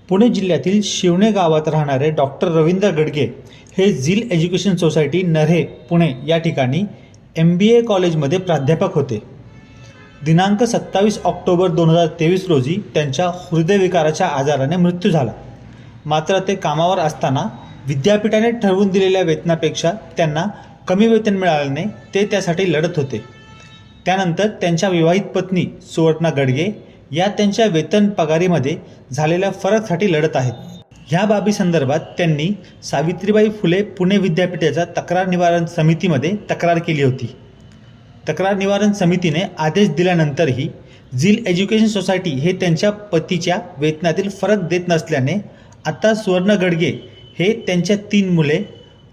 पुणे जिल्ह्यातील शिवणे गावात राहणारे डॉक्टर रवींद्र गडगे हे झील एज्युकेशन सोसायटी नऱ्हे पुणे या ठिकाणी MBA कॉलेजमध्ये प्राध्यापक होते. दिनांक 27 ऑक्टोबर 2023 रोजी त्यांच्या हृदयविकाराच्या आजाराने मृत्यू झाला. मात्र ते कामावर असताना विद्यापीठाने ठरवून दिलेल्या वेतनापेक्षा त्यांना कमी वेतन मिळाल्याने ते त्यासाठी लढत होते. त्यानंतर त्यांच्या विवाहित पत्नी सुवर्णा गडगे या त्यांच्या वेतन पगारीमध्ये झालेल्या फरकसाठी लढत आहेत. ह्या बाबीसंदर्भात त्यांनी सावित्रीबाई फुले पुणे विद्यापीठाच्या तक्रार निवारण समितीमध्ये तक्रार केली होती. तक्रार निवारण समितीने आदेश दिल्यानंतरही झील एज्युकेशन सोसायटी हे त्यांच्या पतीच्या वेतनातील फरक देत नसल्याने आता सुवर्ण गडगे हे त्यांच्या 3 मुले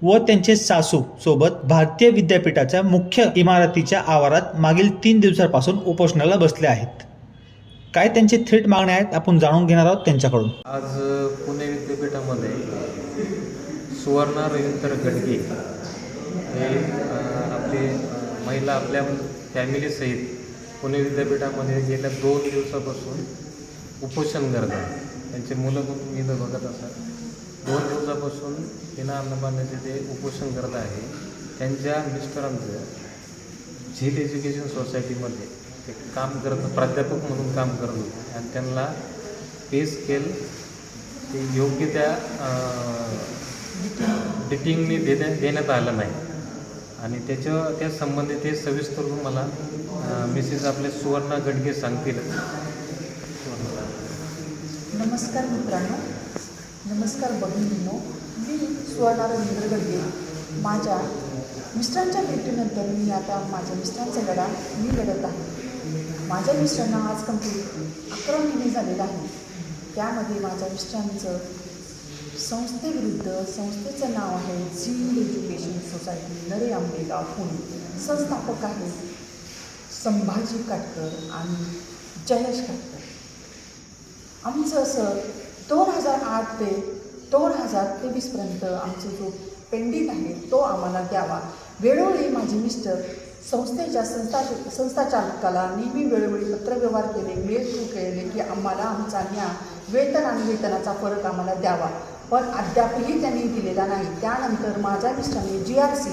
व त्यांचे सासू सोबत भारतीय विद्यापीठाच्या मुख्य इमारतीच्या आवारात मागील 3 दिवसांपासून उपोषणाला बसले आहेत. काय त्यांचे थेट मागण्या आहेत आपण जाणून घेणार आहोत त्यांच्याकडून. आज पुणे विद्यापीठामध्ये सुवर्णा रवींद्र गडगे हे आपले महिला आपल्या फॅमिलीसहित पुणे विद्यापीठामध्ये गेल्या 2 दिवसापासून उपोषण करतात. त्यांचे मुलं पण तुम्ही इथं बघत असाल. 2 दिवसापासून बिना अन्नपाण्याचे ते उपोषण करत आहे. त्यांच्या मिस्टरांचं झील एज्युकेशन सोसायटीमध्ये ते काम करत प्राध्यापक म्हणून काम करत होते आणि त्यांना पे स्केल ते योग्य त्या डिटिंगने देण्यात आलं नाही आणि त्या संबंधित ते सविस्तर मला मिसेस आपले सुवर्णा गडगे सांगतील. नमस्कार मित्रांनो, नमस्कार भगिनींनो. मी सुवर्णा रवींद्र गडगे. माझ्या मिस्टरांच्या भेटीनंतर मी आता माझ्या मिस्टरांचा लढा लढत आहे. माझ्या मिस्टरांना आज कंप्लीट 11 महिने झालेला आहे. त्यामध्ये माझ्या मिस्टरांचं संस्थेचं नाव आहे झील एज्युकेशन सोसायटी नरे आंबेगाव पुणे. संस्थापक आहे संभाजी काटकर आणि जयेश काटकर. आमचं असं 2008 ते 2023पर्यंत आमचं जो पेंडिंग आहे तो आम्हाला द्यावा. वेळोवेळी माझे मिस्टर संस्थेच्या संस्थाचालकाला नेहमी वेळोवेळी पत्रव्यवहार केले, मेल थ्रू केले की आम्हाला आमचा वेतन आणि वेतनाचा फरक आम्हाला द्यावा, पण अद्यापही त्यांनी दिलेला नाही. त्यानंतर माझ्या मिस्टरांनी GRC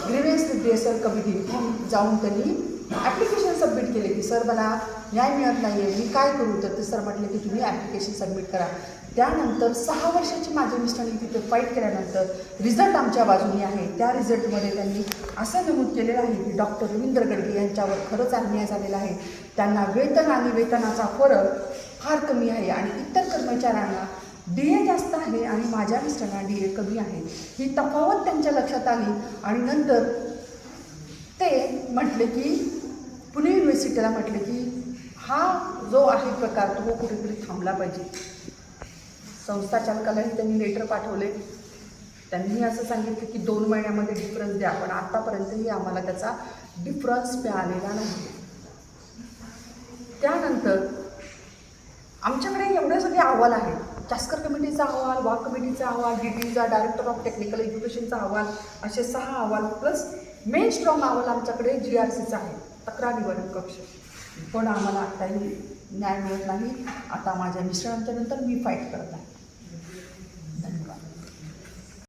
ग्रीव्हन्स रिड्रेसल कमिटी जाऊन त्यांनी ॲप्लिकेशन सबमिट केले की सर मला न्याय मिळत नाही आहे, मी काय करू. तर ते सर म्हटले की तुम्ही ॲप्लिकेशन सबमिट करा. त्यानंतर 6 वर्षाची माझ्या मिस्टरांनी तिथे फाईट केल्यानंतर रिझल्ट आमच्या बाजूने आहे. त्या रिझल्टमध्ये त्यांनी असं नमूद केलेलं आहे की डॉक्टर रवींद्र गडगे यांच्यावर खरंच अन्याय झालेला आहे. त्यांना वेतन आणि वेतनाचा फरक फार कमी आहे आणि इतर कर्मचाऱ्यांना DA जास्त आहे आणि माझ्या मिस्टरांना DA कमी आहे. ही तफावत त्यांच्या लक्षात आली आणि नंतर ते म्हटले की पुणे युनिव्हर्सिटीला म्हटले की हा जो आहे प्रकार तो कुठेतरी थांबला पाहिजे. संस्थाचालकालाही त्यांनी लेटर पाठवले. त्यांनी असं सांगितलं की 2 महिन्यामध्ये डिफरन्स द्या, पण आत्तापर्यंतही आम्हाला त्याचा डिफरन्स मिळालेला नाही. त्यानंतर आमच्याकडे एवढे सगळे अहवाल आहेत. जास्कर कमिटीचा अहवाल, वाघ कमिटीचा अहवाल, DTचा डायरेक्टर ऑफ टेक्निकल एज्युकेशनचा अहवाल, असे 6 अहवाल प्लस मेन स्ट्रॉंग अहवाल आमच्याकडे GRCचा आहे, तक्रार निवारण कक्ष. पण आम्हाला आत्ताही न्याय मिळत नाही. आता माझ्या मिस्टरांच्या नंतर मी फाईट करत आहे.